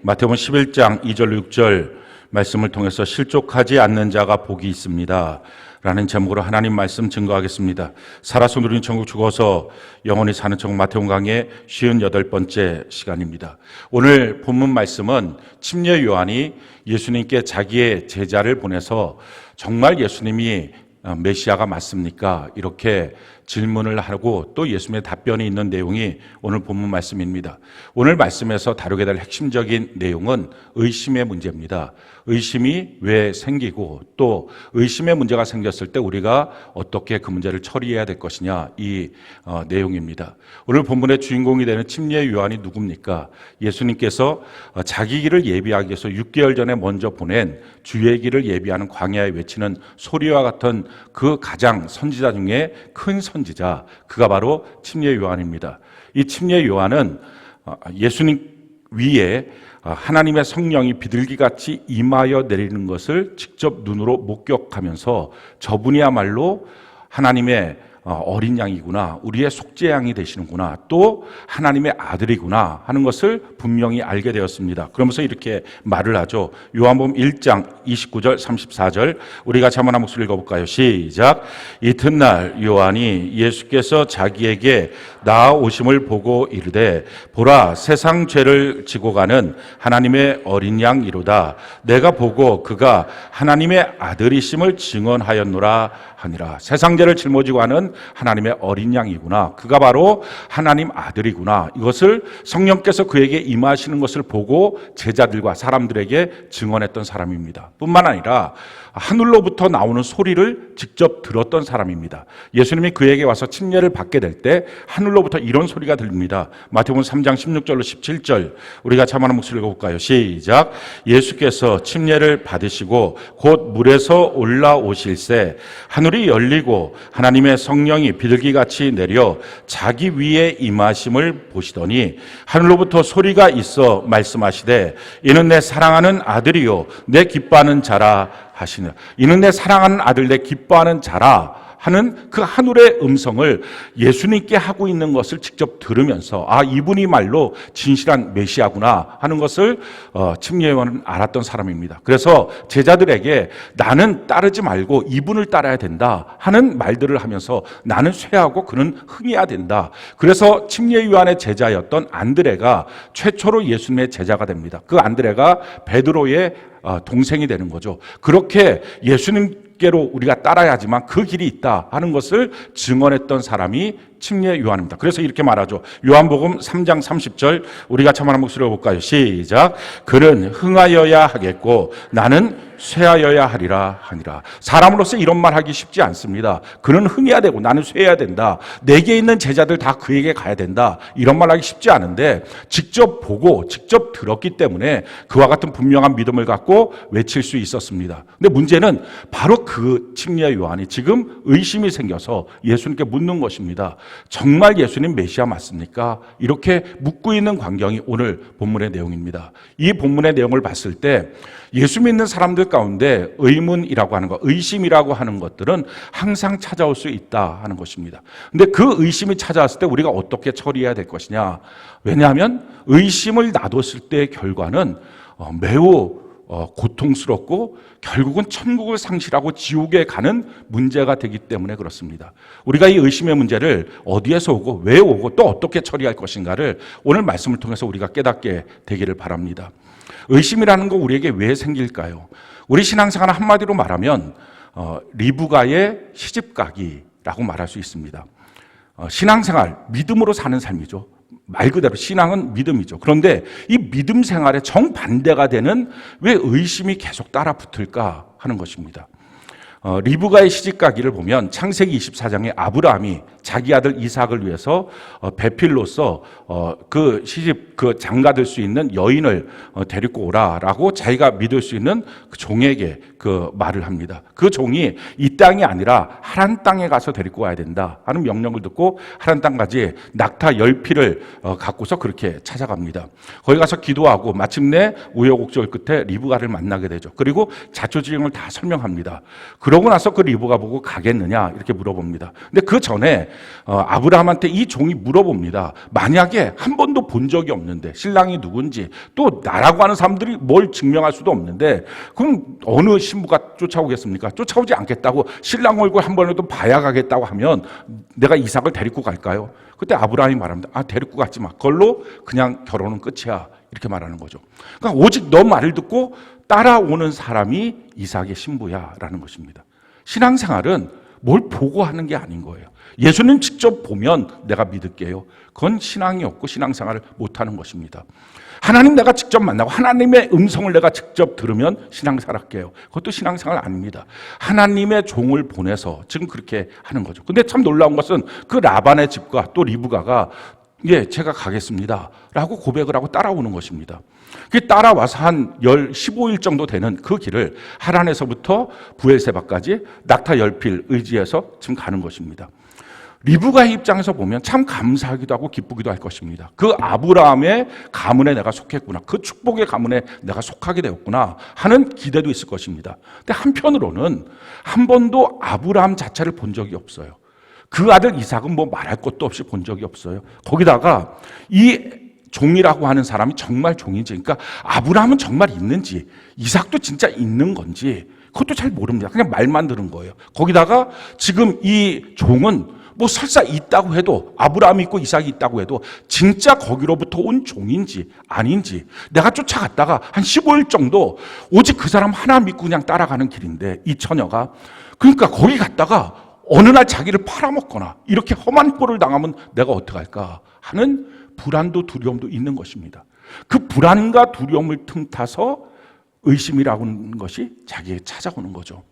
마태복음 11장 2절 6절 말씀을 통해서 실족하지 않는 자가 복이 있습니다 라는 제목으로 하나님 말씀 증거하겠습니다. 살아서 누리는 천국, 죽어서 영원히 사는 천국, 마태복음 강의 58번째 시간입니다. 오늘 본문 말씀은 침례 요한이 예수님께 자기의 제자를 보내서 정말 예수님이 메시아가 맞습니까? 이렇게 질문을 하고 또 예수님의 답변이 있는 내용이 오늘 본문 말씀입니다. 오늘 말씀에서 다루게 될 핵심적인 내용은 의심의 문제입니다. 의심이 왜 생기고 또 의심의 문제가 생겼을 때 우리가 어떻게 그 문제를 처리해야 될 것이냐, 이 내용입니다. 오늘 본문의 주인공이 되는 침례 요한이 누굽니까? 예수님께서 자기 길을 예비하기 위해서 6개월 전에 먼저 보낸 주의 길을 예비하는 광야에 외치는 소리와 같은 그 가장 선지자 중에 큰 선지자, 그가 바로 침례 요한입니다. 이 침례 요한은 예수님 위에 하나님의 성령이 비둘기같이 임하여 내리는 것을 직접 눈으로 목격하면서 저분이야말로 하나님의 어린 양이구나, 우리의 속죄 양이 되시는구나, 또 하나님의 아들이구나 하는 것을 분명히 알게 되었습니다. 그러면서 이렇게 말을 하죠. 요한복음 1장 29절 34절 우리 같이 한번 한 목소리 읽어볼까요? 시작. 이튿날 요한이 예수께서 자기에게 나아오심을 보고 이르되 보라, 세상 죄를 지고 가는 하나님의 어린 양이로다. 내가 보고 그가 하나님의 아들이심을 증언하였노라 하니라. 세상 죄를 짊어지고 가는 하나님의 어린 양이구나, 그가 바로 하나님 아들이구나, 이것을 성령께서 그에게 임하시는 것을 보고 제자들과 사람들에게 증언했던 사람입니다. 뿐만 아니라 하늘로부터 나오는 소리를 직접 들었던 사람입니다. 예수님이 그에게 와서 침례를 받게 될 때 하늘로부터 이런 소리가 들립니다. 마태복음 3장 16절로 17절 우리가 같이 한번 목소리 읽어볼까요? 시작. 예수께서 침례를 받으시고 곧 물에서 올라오실새 하늘이 열리고 하나님의 성령이 비둘기같이 내려 자기 위에 임하심을 보시더니 하늘로부터 소리가 있어 말씀하시되 이는 내 사랑하는 아들이요 내 기뻐하는 자라 하시는, 이는 내 사랑하는 아들, 내 기뻐하는 자라 하는 그 하늘의 음성을 예수님께 하고 있는 것을 직접 들으면서 이분이 말로 진실한 메시아구나 하는 것을 침례 요한은 알았던 사람입니다. 그래서 제자들에게 나는 따르지 말고 이분을 따라야 된다 하는 말들을 하면서 나는 쇠하고 그는 흥해야 된다. 그래서 침례 요한의 제자였던 안드레가 최초로 예수님의 제자가 됩니다. 그 안드레가 베드로의 동생이 되는 거죠. 그렇게 예수님께로 우리가 따라야지만 그 길이 있다 하는 것을 증언했던 사람이 침례 요한입니다. 그래서 이렇게 말하죠. 요한복음 3장 30절 우리가 참한 목소리로 볼까요? 시작. 그는 흥하여야 하겠고 나는 쇠하여야 하리라 하니라. 사람으로서 이런 말 하기 쉽지 않습니다. 그는 흥해야 되고 나는 쇠해야 된다. 내게 있는 제자들 다 그에게 가야 된다. 이런 말 하기 쉽지 않은데 직접 보고 직접 들었기 때문에 그와 같은 분명한 믿음을 갖고 외칠 수 있었습니다. 근데 문제는 바로 그 침례 요한이 지금 의심이 생겨서 예수님께 묻는 것입니다. 정말 예수님 메시아 맞습니까? 이렇게 묻고 있는 광경이 오늘 본문의 내용입니다. 이 본문의 내용을 봤을 때 예수 믿는 사람들 가운데 의문이라고 하는 것, 의심이라고 하는 것들은 항상 찾아올 수 있다 하는 것입니다. 근데 그 의심이 찾아왔을 때 우리가 어떻게 처리해야 될 것이냐? 왜냐하면 의심을 놔뒀을 때의 결과는 매우 고통스럽고 결국은 천국을 상실하고 지옥에 가는 문제가 되기 때문에 그렇습니다. 우리가 이 의심의 문제를 어디에서 오고 왜 오고 또 어떻게 처리할 것인가를 오늘 말씀을 통해서 우리가 깨닫게 되기를 바랍니다. 의심이라는 거 우리에게 왜 생길까요? 우리 신앙생활 한마디로 말하면 리브가의 시집가기라고 말할 수 있습니다. 신앙생활, 믿음으로 사는 삶이죠. 말 그대로 신앙은 믿음이죠. 그런데 이 믿음 생활의 정반대가 되는 왜 의심이 계속 따라 붙을까 하는 것입니다. 리브가의 시집가기를 보면 창세기 24장에 아브라함이 자기 아들 이삭을 위해서 배필로서 그 시집 그 장가될 수 있는 여인을 데리고 오라라고 자기가 믿을 수 있는 그 종에게 그 말을 합니다. 그 종이 이 땅이 아니라 하란 땅에 가서 데리고 와야 된다 하는 명령을 듣고 하란 땅까지 낙타 10피를 갖고서 그렇게 찾아갑니다. 거기 가서 기도하고 마침내 우여곡절 끝에 리브가를 만나게 되죠. 그리고 자초지종을 다 설명합니다. 그러고 나서 그 리브가 보고 가겠느냐 이렇게 물어봅니다. 근데 그 전에 아브라함한테 이 종이 물어봅니다. 만약에 한 번도 본 적이 없는데 신랑이 누군지 또 나라고 하는 사람들이 뭘 증명할 수도 없는데 그럼 어느 신부가 쫓아오겠습니까? 쫓아오지 않겠다고 신랑 얼굴 한 번이라도 봐야 가겠다고 하면 내가 이삭을 데리고 갈까요? 그때 아브라함이 말합니다. 데리고 가지 마. 그걸로 그냥 결혼은 끝이야. 이렇게 말하는 거죠. 그러니까 오직 너 말을 듣고 따라오는 사람이 이삭의 신부야라는 것입니다. 신앙생활은 뭘 보고 하는 게 아닌 거예요. 예수님 직접 보면 내가 믿을게요. 그건 신앙이 없고 신앙생활을 못하는 것입니다. 하나님 내가 직접 만나고 하나님의 음성을 내가 직접 들으면 신앙생활 할게요. 그것도 신앙생활 아닙니다. 하나님의 종을 보내서 지금 그렇게 하는 거죠. 근데 참 놀라운 것은 그 라반의 집과 또 리브가가 제가 가겠습니다 라고 고백을 하고 따라오는 것입니다. 따라와서 한 15일 정도 되는 그 길을 하란에서부터 부엘세바까지 낙타 10필 의지해서 지금 가는 것입니다. 리브가의 입장에서 보면 참 감사하기도 하고 기쁘기도 할 것입니다. 그 아브라함의 가문에 내가 속했구나. 그 축복의 가문에 내가 속하게 되었구나 하는 기대도 있을 것입니다. 근데 한편으로는 한 번도 아브라함 자체를 본 적이 없어요. 그 아들 이삭은 뭐 말할 것도 없이 본 적이 없어요. 거기다가 이 종이라고 하는 사람이 정말 종인지, 그러니까 아브라함은 정말 있는지, 이삭도 진짜 있는 건지 그것도 잘 모릅니다. 그냥 말만 들은 거예요. 거기다가 지금 이 종은 뭐 설사 있다고 해도 아브라함이 있고 이삭이 있다고 해도 진짜 거기로부터 온 종인지 아닌지 내가 쫓아갔다가 한 15일 정도 오직 그 사람 하나 믿고 그냥 따라가는 길인데 이 처녀가 그러니까 거기 갔다가 어느 날 자기를 팔아먹거나 이렇게 험한 꼴을 당하면 내가 어떡할까 하는 불안도 두려움도 있는 것입니다. 그 불안과 두려움을 틈타서 의심이라고 하는 것이 자기에게 찾아오는 거죠.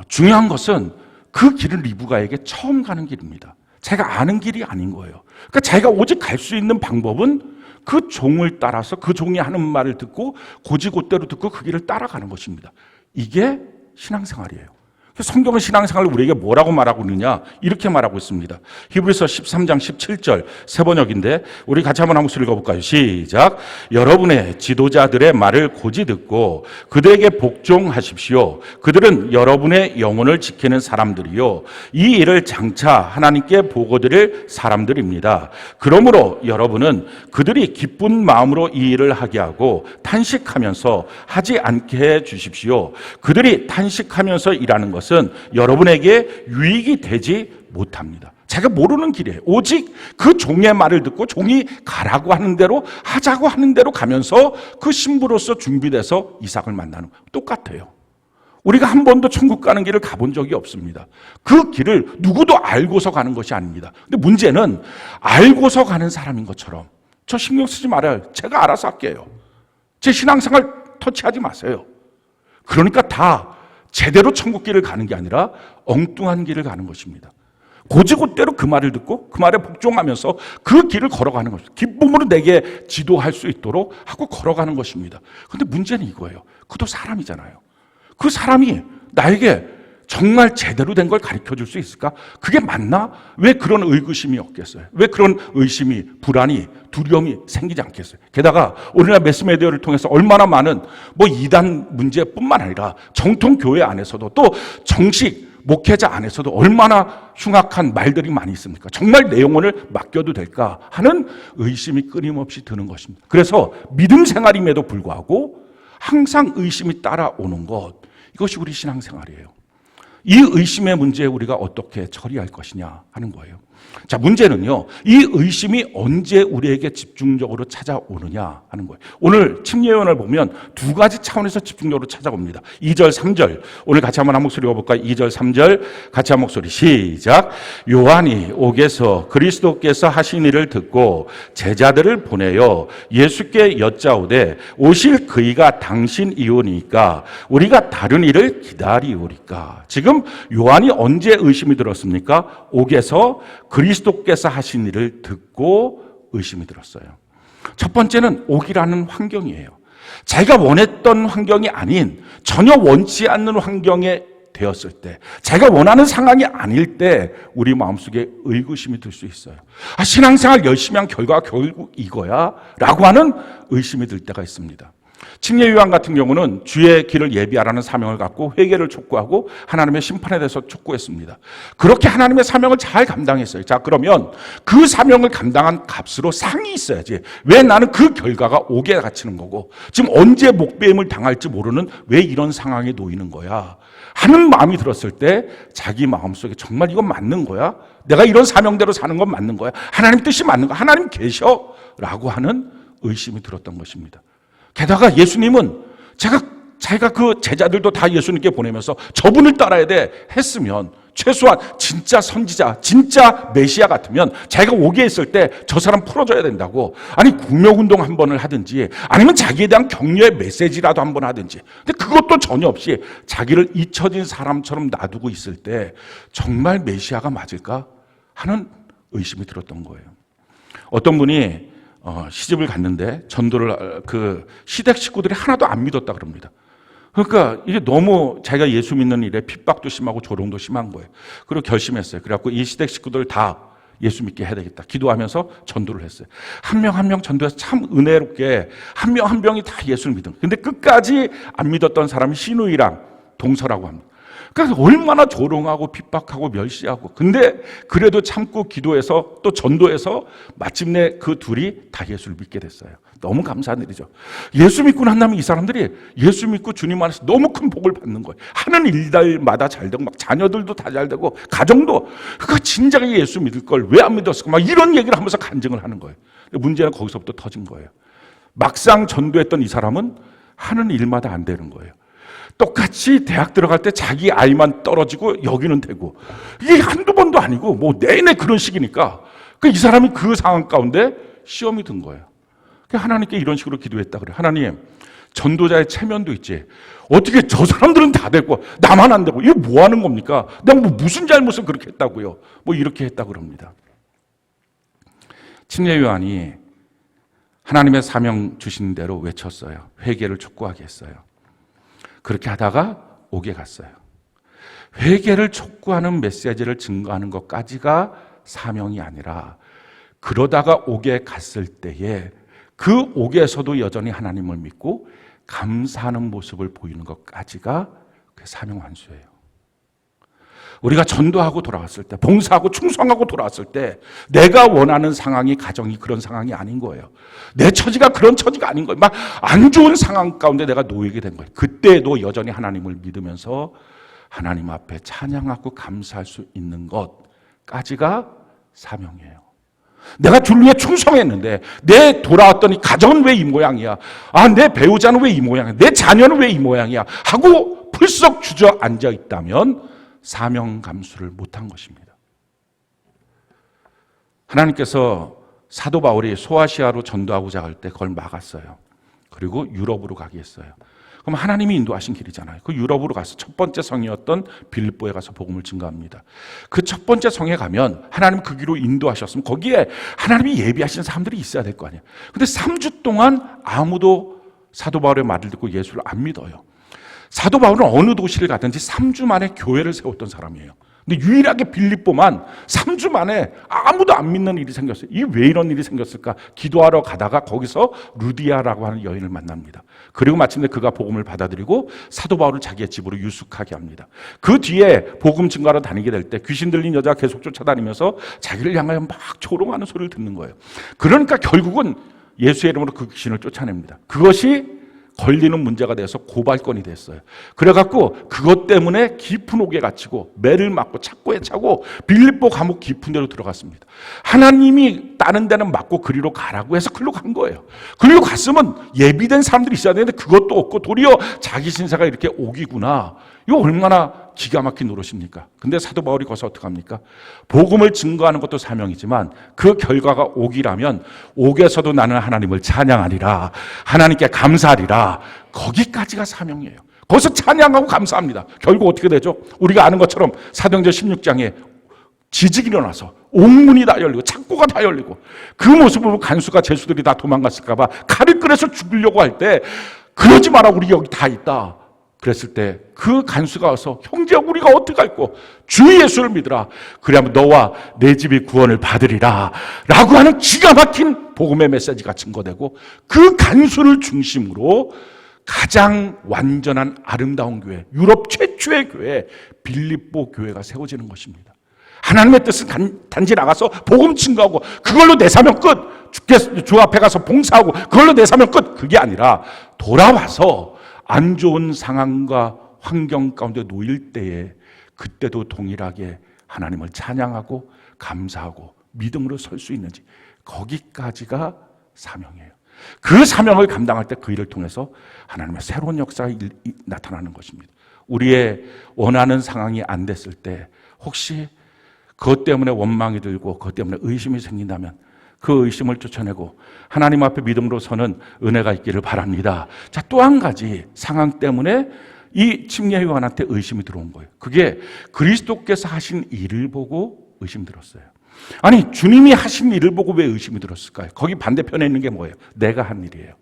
중요한 것은 그 길은 리브가에게 처음 가는 길입니다. 자기가 아는 길이 아닌 거예요. 그러니까 자기가 오직 갈 수 있는 방법은 그 종을 따라서 그 종이 하는 말을 듣고 고지곳대로 듣고 그 길을 따라가는 것입니다. 이게 신앙생활이에요. 성경은 신앙생활을 우리에게 뭐라고 말하고 있느냐 이렇게 말하고 있습니다. 히브리서 13장 17절 세 번역인데 우리 같이 한번 읽어볼까요? 시작. 여러분의 지도자들의 말을 고지 듣고 그들에게 복종하십시오. 그들은 여러분의 영혼을 지키는 사람들이요 이 일을 장차 하나님께 보고드릴 사람들입니다. 그러므로 여러분은 그들이 기쁜 마음으로 이 일을 하게 하고 탄식하면서 하지 않게 해 주십시오. 그들이 탄식하면서 일하는 것은 여러분에게 유익이 되지 못합니다. 제가 모르는 길이에요. 오직 그 종의 말을 듣고 종이 가라고 하는 대로 하자고 하는 대로 가면서 그 신부로서 준비돼서 이삭을 만나는 거예요. 똑같아요. 우리가 한 번도 천국 가는 길을 가본 적이 없습니다. 그 길을 누구도 알고서 가는 것이 아닙니다. 근데 문제는 알고서 가는 사람인 것처럼 저 신경 쓰지 말아요. 제가 알아서 할게요. 제 신앙생활 터치하지 마세요. 그러니까 다 제대로 천국 길을 가는 게 아니라 엉뚱한 길을 가는 것입니다. 고지곳대로 그 말을 듣고 그 말에 복종하면서 그 길을 걸어가는 것입니다. 기쁨으로 내게 지도할 수 있도록 하고 걸어가는 것입니다. 그런데 문제는 이거예요. 그도 사람이잖아요. 그 사람이 나에게 정말 제대로 된 걸 가르쳐 줄 수 있을까? 그게 맞나? 왜 그런 의구심이 없겠어요? 왜 그런 의심이, 불안이, 두려움이 생기지 않겠어요? 게다가 오늘날 매스미디어를 통해서 얼마나 많은 이단 문제뿐만 아니라 정통 교회 안에서도 또 정식 목회자 안에서도 얼마나 흉악한 말들이 많이 있습니까? 정말 내 영혼을 맡겨도 될까 하는 의심이 끊임없이 드는 것입니다. 그래서 믿음 생활임에도 불구하고 항상 의심이 따라오는 것, 이것이 우리 신앙생활이에요. 이 의심의 문제 우리가 어떻게 처리할 것이냐 하는 거예요. 자, 문제는요, 이 의심이 언제 우리에게 집중적으로 찾아오느냐 하는 거예요. 오늘 침례요한을 보면 두 가지 차원에서 집중적으로 찾아옵니다. 2절, 3절. 오늘 같이 한번 한 목소리 읽어볼까요? 2절, 3절. 같이 한 목소리 시작. 요한이 옥에서 그리스도께서 하신 일을 듣고 제자들을 보내어 예수께 여짜오되 오실 그이가 당신이오니까 우리가 다른 일을 기다리오리까. 지금 요한이 언제 의심이 들었습니까? 옥에서 그리스도께서 하신 일을 듣고 의심이 들었어요. 첫 번째는 옥이라는 환경이에요. 자기가 원했던 환경이 아닌 전혀 원치 않는 환경에 되었을 때, 자기가 원하는 상황이 아닐 때 우리 마음속에 의구심이 들 수 있어요. 신앙생활 열심히 한 결과가 결국 이거야? 라고 하는 의심이 들 때가 있습니다. 침례 요한 같은 경우는 주의 길을 예비하라는 사명을 갖고 회개를 촉구하고 하나님의 심판에 대해서 촉구했습니다. 그렇게 하나님의 사명을 잘 감당했어요. 자, 그러면 그 사명을 감당한 값으로 상이 있어야지. 왜 나는 그 결과가 옥에 갇히는 거고 지금 언제 목배임을 당할지 모르는 왜 이런 상황에 놓이는 거야 하는 마음이 들었을 때 자기 마음속에 정말 이건 맞는 거야? 내가 이런 사명대로 사는 건 맞는 거야? 하나님 뜻이 맞는 거야? 하나님 계셔? 라고 하는 의심이 들었던 것입니다. 게다가 예수님은 자기가 그 제자들도 다 예수님께 보내면서 저분을 따라야 돼 했으면 최소한 진짜 선지자, 진짜 메시아 같으면 자기가 오게 했을 때 저 사람 풀어줘야 된다고. 아니 국명운동 한 번을 하든지 아니면 자기에 대한 격려의 메시지라도 한 번 하든지. 근데 그것도 전혀 없이 자기를 잊혀진 사람처럼 놔두고 있을 때 정말 메시아가 맞을까 하는 의심이 들었던 거예요. 어떤 분이 시집을 갔는데 전도를 시댁 식구들이 하나도 안 믿었다 그럽니다. 그러니까 이게 너무 자기가 예수 믿는 일에 핍박도 심하고 조롱도 심한 거예요. 그리고 결심했어요. 그래갖고 이 시댁 식구들 다 예수 믿게 해야 되겠다. 기도하면서 전도를 했어요. 한 명 한 명 전도해서 참 은혜롭게 한 명 한 명이 다 예수를 믿은 거예요. 근데 끝까지 안 믿었던 사람이 시누이랑 동서라고 합니다. 그러니까 얼마나 조롱하고 핍박하고 멸시하고 근데 그래도 참고 기도해서 또 전도해서 마침내 그 둘이 다 예수를 믿게 됐어요. 너무 감사한 일이죠. 예수 믿고 난 다음에 이 사람들이 예수 믿고 주님 안에서 너무 큰 복을 받는 거예요. 하는 일들마다 잘 되고 막 자녀들도 다 잘 되고 가정도 그러니까 진작에 예수 믿을 걸 왜 안 믿었을까 막 이런 얘기를 하면서 간증을 하는 거예요. 문제는 거기서부터 터진 거예요. 막상 전도했던 이 사람은 하는 일마다 안 되는 거예요. 똑같이 대학 들어갈 때 자기 아이만 떨어지고 여기는 되고 이게 한두 번도 아니고 뭐 내내 그런 식이니까 이 사람이 그 상황 가운데 시험이 든 거예요. 하나님께 이런 식으로 기도했다 그래요. 하나님, 전도자의 체면도 있지. 어떻게 저 사람들은 다 되고 나만 안 되고 이게 뭐 하는 겁니까? 내가 뭐 무슨 잘못을 그렇게 했다고요? 뭐 이렇게 했다 그럽니다. 침례 요한이 하나님의 사명 주신 대로 외쳤어요. 회개를 촉구하게 했어요. 그렇게 하다가 옥에 갔어요. 회개를 촉구하는 메시지를 증거하는 것까지가 사명이 아니라 그러다가 옥에 갔을 때에 그 옥에서도 여전히 하나님을 믿고 감사하는 모습을 보이는 것까지가 그 사명 완수예요. 우리가 전도하고 돌아왔을 때, 봉사하고 충성하고 돌아왔을 때 내가 원하는 상황이 가정이 그런 상황이 아닌 거예요. 내 처지가 그런 처지가 아닌 거예요. 막 안 좋은 상황 가운데 내가 놓이게 된 거예요. 그때도 여전히 하나님을 믿으면서 하나님 앞에 찬양하고 감사할 수 있는 것까지가 사명이에요. 내가 줄 위해 충성했는데 내 돌아왔더니 가정은 왜 이 모양이야? 내 배우자는 왜 이 모양이야? 내 자녀는 왜 이 모양이야? 하고 풀썩 주저앉아 있다면 사명 감수를 못한 것입니다. 하나님께서 사도 바울이 소아시아로 전도하고자 할 때 그걸 막았어요. 그리고 유럽으로 가게 했어요. 그럼 하나님이 인도하신 길이잖아요. 그 유럽으로 가서 첫 번째 성이었던 빌립보에 가서 복음을 증거합니다. 그 첫 번째 성에 가면 하나님 그 길로 인도하셨으면 거기에 하나님이 예비하신 사람들이 있어야 될 거 아니에요. 근데 3주 동안 아무도 사도 바울의 말을 듣고 예수를 안 믿어요. 사도 바울은 어느 도시를 가든지 3주 만에 교회를 세웠던 사람이에요. 근데 유일하게 빌립보만 3주 만에 아무도 안 믿는 일이 생겼어요. 이게 왜 이런 일이 생겼을까? 기도하러 가다가 거기서 루디아라고 하는 여인을 만납니다. 그리고 마침내 그가 복음을 받아들이고 사도 바울을 자기의 집으로 유숙하게 합니다. 그 뒤에 복음 증거하러 다니게 될 때 귀신 들린 여자가 계속 쫓아다니면서 자기를 향하여 막 조롱하는 소리를 듣는 거예요. 그러니까 결국은 예수의 이름으로 그 귀신을 쫓아냅니다. 그것이 걸리는 문제가 돼서 고발건이 됐어요. 그래갖고 그것 때문에 깊은 옥에 갇히고 매를 맞고 착고에 차고 빌립보 감옥 깊은 데로 들어갔습니다. 하나님이 다른 데는 맞고 그리로 가라고 해서 그리로 간 거예요. 그리로 갔으면 예비된 사람들이 있어야 되는데 그것도 없고 도리어 자기 신세가 이렇게 옥이구나. 이거 얼마나 기가 막힌 노릇입니까? 근데 사도 바울이 거기서 어떻게 합니까? 복음을 증거하는 것도 사명이지만 그 결과가 옥이라면 옥에서도 나는 하나님을 찬양하리라. 하나님께 감사하리라. 거기까지가 사명이에요. 거기서 찬양하고 감사합니다. 결국 어떻게 되죠? 우리가 아는 것처럼 사도행전 16장에 지직이 일어나서 옥문이 다 열리고 창고가 다 열리고 그 모습을 보고 간수가 죄수들이 다 도망갔을까 봐 칼을 꺼내서 죽이려고 할 때 그러지 마라 우리 여기 다 있다. 그랬을 때 그 간수가 와서 형제 우리가 어떡할꼬? 주 예수를 믿으라. 그러면 너와 내 집이 구원을 받으리라 라고 하는 기가 막힌 복음의 메시지가 증거되고 그 간수를 중심으로 가장 완전한 아름다운 교회, 유럽 최초의 교회 빌립보 교회가 세워지는 것입니다. 하나님의 뜻은 단지 나가서 복음 증거하고 그걸로 내 사명 끝. 주 앞에 가서 봉사하고 그걸로 내 사명 끝. 그게 아니라 돌아와서 안 좋은 상황과 환경 가운데 놓일 때에 그때도 동일하게 하나님을 찬양하고 감사하고 믿음으로 설 수 있는지 거기까지가 사명이에요. 그 사명을 감당할 때 그 일을 통해서 하나님의 새로운 역사가 나타나는 것입니다. 우리의 원하는 상황이 안 됐을 때 혹시 그것 때문에 원망이 들고 그것 때문에 의심이 생긴다면 그 의심을 쫓아내고 하나님 앞에 믿음으로 서는 은혜가 있기를 바랍니다. 자, 또 한 가지 상황 때문에 이 침례 요한한테 의심이 들어온 거예요. 그게 그리스도께서 하신 일을 보고 의심 들었어요. 아니, 주님이 하신 일을 보고 왜 의심이 들었을까요? 거기 반대편에 있는 게 뭐예요? 내가 한 일이에요.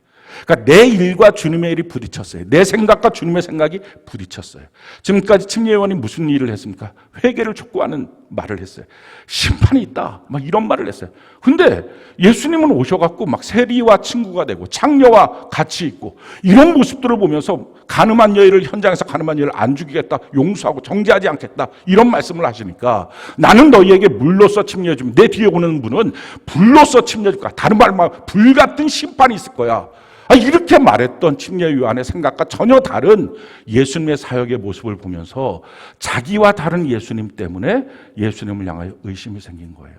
그러니까 내 일과 주님의 일이 부딪혔어요. 내 생각과 주님의 생각이 부딪혔어요. 지금까지 침례 요한이 무슨 일을 했습니까? 회개를 촉구하는 말을 했어요. 심판이 있다, 막 이런 말을 했어요. 근데 예수님은 오셔갖고 막 세리와 친구가 되고 창녀와 같이 있고 이런 모습들을 보면서 가늠한 여인을, 현장에서 가늠한 여인을 안 죽이겠다, 용서하고 정죄하지 않겠다, 이런 말씀을 하시니까 나는 너희에게 물로써 침례해 주면 내 뒤에 오는 분은 불로써 침례해 줄 거야. 다른 말로 불같은 심판이 있을 거야. 이렇게 말했던 침례 요한의 생각과 전혀 다른 예수님의 사역의 모습을 보면서 자기와 다른 예수님 때문에 예수님을 향하여 의심이 생긴 거예요.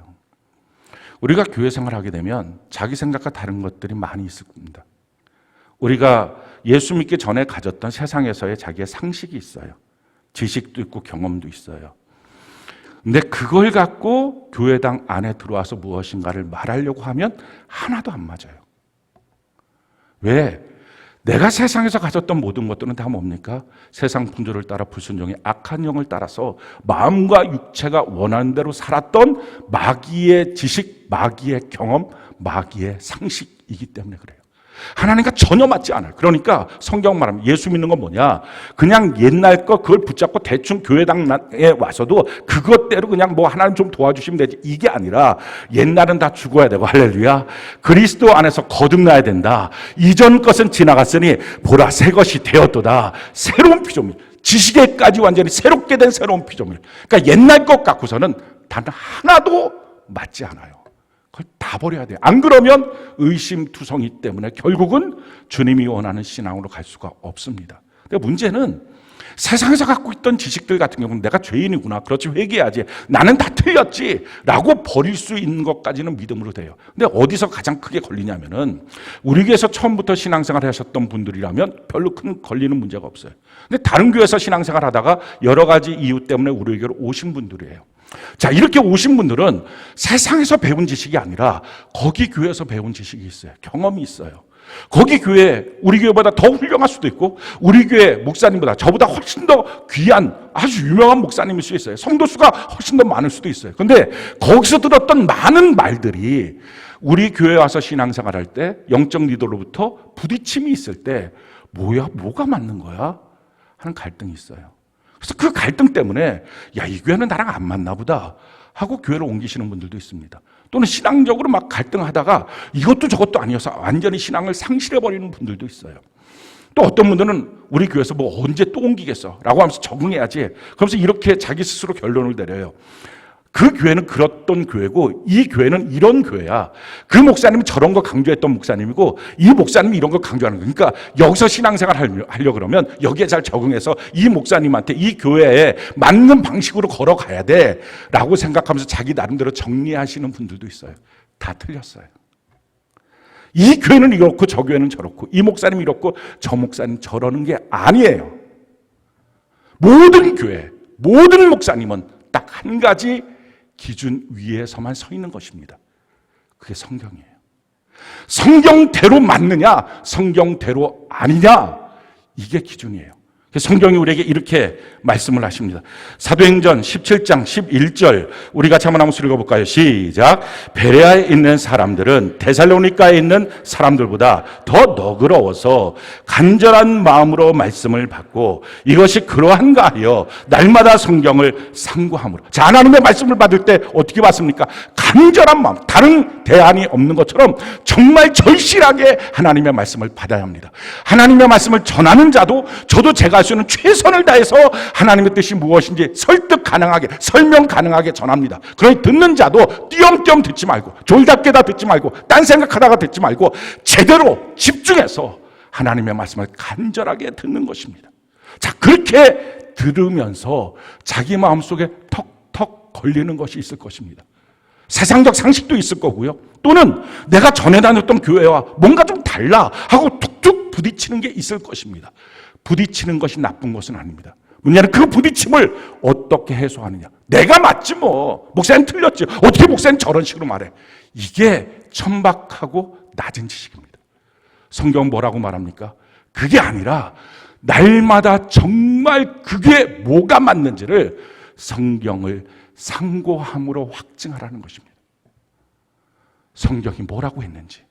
우리가 교회 생활하게 되면 자기 생각과 다른 것들이 많이 있을 겁니다. 우리가 예수 믿기 전에 가졌던 세상에서의 자기의 상식이 있어요. 지식도 있고 경험도 있어요. 근데 그걸 갖고 교회당 안에 들어와서 무엇인가를 말하려고 하면 하나도 안 맞아요. 왜? 내가 세상에서 가졌던 모든 것들은 다 뭡니까? 세상 풍조를 따라 불순종의 악한 영을 따라서 마음과 육체가 원하는 대로 살았던 마귀의 지식, 마귀의 경험, 마귀의 상식이기 때문에 그래요. 하나님과 전혀 맞지 않아요. 그러니까 성경 말하면 예수 믿는 건 뭐냐? 그냥 옛날 거 그걸 붙잡고 대충 교회당에 와서도 그것대로 그냥 뭐 하나님 좀 도와주시면 되지, 이게 아니라 옛날은 다 죽어야 되고, 할렐루야, 그리스도 안에서 거듭나야 된다. 이전 것은 지나갔으니 보라 새 것이 되었도다. 새로운 피조물, 지식에까지 완전히 새롭게 된 새로운 피조물. 그러니까 옛날 것 갖고서는 단 하나도 맞지 않아요. 그걸 다 버려야 돼요. 안 그러면 의심투성이 때문에 결국은 주님이 원하는 신앙으로 갈 수가 없습니다. 근데 문제는 세상에서 갖고 있던 지식들 같은 경우는 내가 죄인이구나, 그렇지, 회개해야지, 나는 다 틀렸지 라고 버릴 수 있는 것까지는 믿음으로 돼요. 근데 어디서 가장 크게 걸리냐면은 우리 교회에서 처음부터 신앙생활을 하셨던 분들이라면 별로 큰 걸리는 문제가 없어요. 근데 다른 교회에서 신앙생활 하다가 여러 가지 이유 때문에 우리 교회로 오신 분들이에요. 자, 이렇게 오신 분들은 세상에서 배운 지식이 아니라 거기 교회에서 배운 지식이 있어요. 경험이 있어요. 거기 교회, 우리 교회보다 더 훌륭할 수도 있고 우리 교회 목사님보다 저보다 훨씬 더 귀한 아주 유명한 목사님일 수 있어요. 성도 수가 훨씬 더 많을 수도 있어요. 그런데 거기서 들었던 많은 말들이 우리 교회 와서 신앙생활할 때 영적 리더로부터 부딪힘이 있을 때 뭐가 맞는 거야? 하는 갈등이 있어요. 그래서 그 갈등 때문에 이 교회는 나랑 안 맞나 보다 하고 교회를 옮기시는 분들도 있습니다. 또는 신앙적으로 막 갈등하다가 이것도 저것도 아니어서 완전히 신앙을 상실해버리는 분들도 있어요. 또 어떤 분들은 우리 교회에서 뭐 언제 또 옮기겠어 라고 하면서 적응해야지, 그러면서 이렇게 자기 스스로 결론을 내려요. 그 교회는 그랬던 교회고 이 교회는 이런 교회야. 그 목사님은 저런 거 강조했던 목사님이고 이 목사님이 이런 거 강조하는 거야. 그러니까 여기서 신앙생활 하려고 그러면 여기에 잘 적응해서 이 목사님한테 이 교회에 맞는 방식으로 걸어가야 돼 라고 생각하면서 자기 나름대로 정리하시는 분들도 있어요. 다 틀렸어요. 이 교회는 이렇고 저 교회는 저렇고 이 목사님이 이렇고 저 목사님 저러는 게 아니에요. 모든 교회, 모든 목사님은 딱 한 가지 기준 위에서만 서 있는 것입니다. 그게 성경이에요. 성경대로 맞느냐, 성경대로 아니냐, 이게 기준이에요. 성경이 우리에게 이렇게 말씀을 하십니다. 사도행전 17장 11절 우리 같이 한번 읽어볼까요? 시작. 베레아에 있는 사람들은 데살로니가에 있는 사람들보다 더 너그러워서 간절한 마음으로 말씀을 받고 이것이 그러한가 하여 날마다 성경을 상고함으로. 자, 하나님의 말씀을 받을 때 어떻게 받습니까? 간절한 마음, 다른 대안이 없는 것처럼 정말 절실하게 하나님의 말씀을 받아야 합니다. 하나님의 말씀을 전하는 자도 저도 제가 할 수 있는 최선을 다해서 하나님의 뜻이 무엇인지 설득 가능하게, 설명 가능하게 전합니다. 그러니 듣는 자도 띄엄띄엄 듣지 말고, 졸답게다 듣지 말고, 딴 생각하다가 듣지 말고 제대로 집중해서 하나님의 말씀을 간절하게 듣는 것입니다. 자, 그렇게 들으면서 자기 마음속에 턱턱 걸리는 것이 있을 것입니다. 세상적 상식도 있을 거고요. 또는 내가 전에 다녔던 교회와 뭔가 좀 달라 하고 툭툭 부딪히는 게 있을 것입니다. 부딪히는 것이 나쁜 것은 아닙니다. 문제는 그 부딪힘을 어떻게 해소하느냐. 내가 맞지 뭐. 목사님 틀렸지. 어떻게 목사님 저런 식으로 말해. 이게 천박하고 낮은 지식입니다. 성경은 뭐라고 말합니까? 그게 아니라 날마다 정말 그게 뭐가 맞는지를 성경을 상고함으로 확증하라는 것입니다. 성경이 뭐라고 했는지.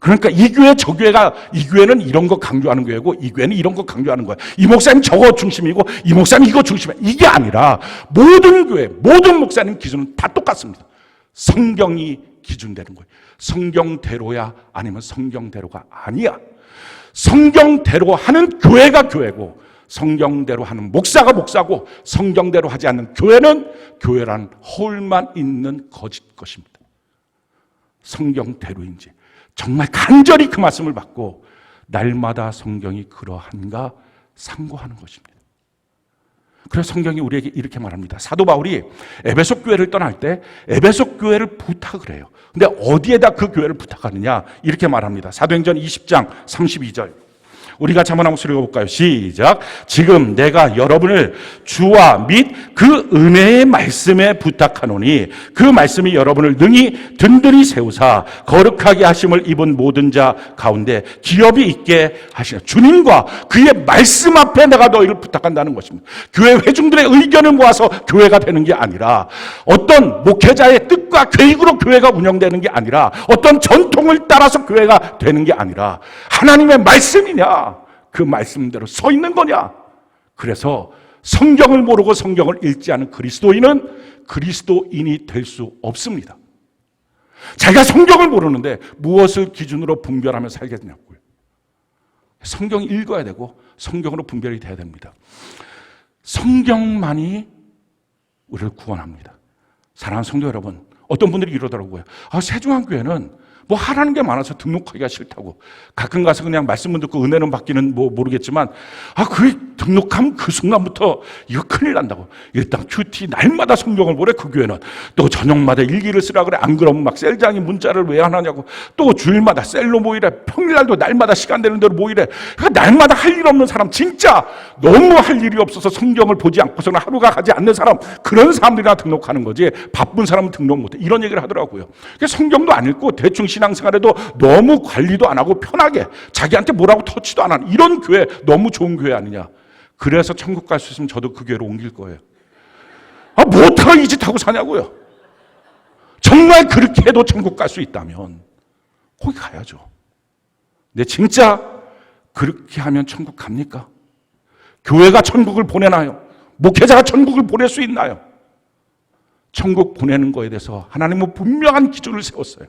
그러니까 이 교회 저 교회가, 이 교회는 이런 거 강조하는 교회고 이 교회는 이런 거 강조하는 거야. 이 목사님 저거 중심이고 이 목사님 이거 중심이야. 이게 아니라 모든 교회, 모든 목사님 기준은 다 똑같습니다. 성경이 기준되는 거예요. 성경대로야 아니면 성경대로가 아니야. 성경대로 하는 교회가 교회고 성경대로 하는 목사가 목사고 성경대로 하지 않는 교회는 교회란 홀만 있는 거짓 것입니다. 성경대로인지 정말 간절히 그 말씀을 받고 날마다 성경이 그러한가 상고하는 것입니다. 그래서 성경이 우리에게 이렇게 말합니다. 사도 바울이 에베소 교회를 떠날 때 에베소 교회를 부탁을 해요. 근데 어디에다 그 교회를 부탁하느냐? 이렇게 말합니다. 사도행전 20장 32절. 우리 같이 한번 읽어볼까요? 시작. 지금 내가 여러분을 주와 및 그 은혜의 말씀에 부탁하노니 그 말씀이 여러분을 능히 든든히 세우사 거룩하게 하심을 입은 모든 자 가운데 기업이 있게 하시라. 주님과 그의 말씀 앞에 내가 너희를 부탁한다는 것입니다. 교회 회중들의 의견을 모아서 교회가 되는 게 아니라 어떤 목회자의 뜻과 계획으로 교회가 운영되는 게 아니라 어떤 전통을 따라서 교회가 되는 게 아니라 하나님의 말씀이냐 그 말씀대로 서 있는 거냐. 그래서 성경을 모르고 성경을 읽지 않은 그리스도인은 그리스도인이 될 수 없습니다. 자기가 성경을 모르는데 무엇을 기준으로 분별하며 살겠냐고요. 성경 읽어야 되고 성경으로 분별이 돼야 됩니다. 성경만이 우리를 구원합니다. 사랑하는 성도 여러분, 어떤 분들이 이러더라고요. 세중앙교회는 뭐 하라는 게 많아서 등록하기가 싫다고. 가끔 가서 그냥 말씀만 듣고 은혜는 받기는 뭐 모르겠지만 그 등록하면 그 순간부터 이거 큰일 난다고. 일단 큐티 날마다 성경을 보래. 그 교회는 또 저녁마다 일기를 쓰라 그래. 안 그러면 막 셀장이 문자를 왜 안 하냐고. 또 주일마다 셀로 모이래. 평일날도 날마다 시간 되는 대로 모이래. 그러니까 날마다 할 일 없는 사람, 진짜 너무 할 일이 없어서 성경을 보지 않고서는 하루가 가지 않는 사람, 그런 사람들이나 등록하는 거지 바쁜 사람은 등록 못해. 이런 얘기를 하더라고요. 성경도 안 읽고 대충 신앙생활에도 너무 관리도 안 하고 편하게 자기한테 뭐라고 터치도 안 하는 이런 교회, 너무 좋은 교회 아니냐. 그래서 천국 갈 수 있으면 저도 그 교회로 옮길 거예요. 뭐다가 이 짓 하고 사냐고요. 정말 그렇게 해도 천국 갈 수 있다면 거기 가야죠. 근데 진짜 그렇게 하면 천국 갑니까? 교회가 천국을 보내나요? 목회자가 천국을 보낼 수 있나요? 천국 보내는 거에 대해서 하나님은 분명한 기준을 세웠어요.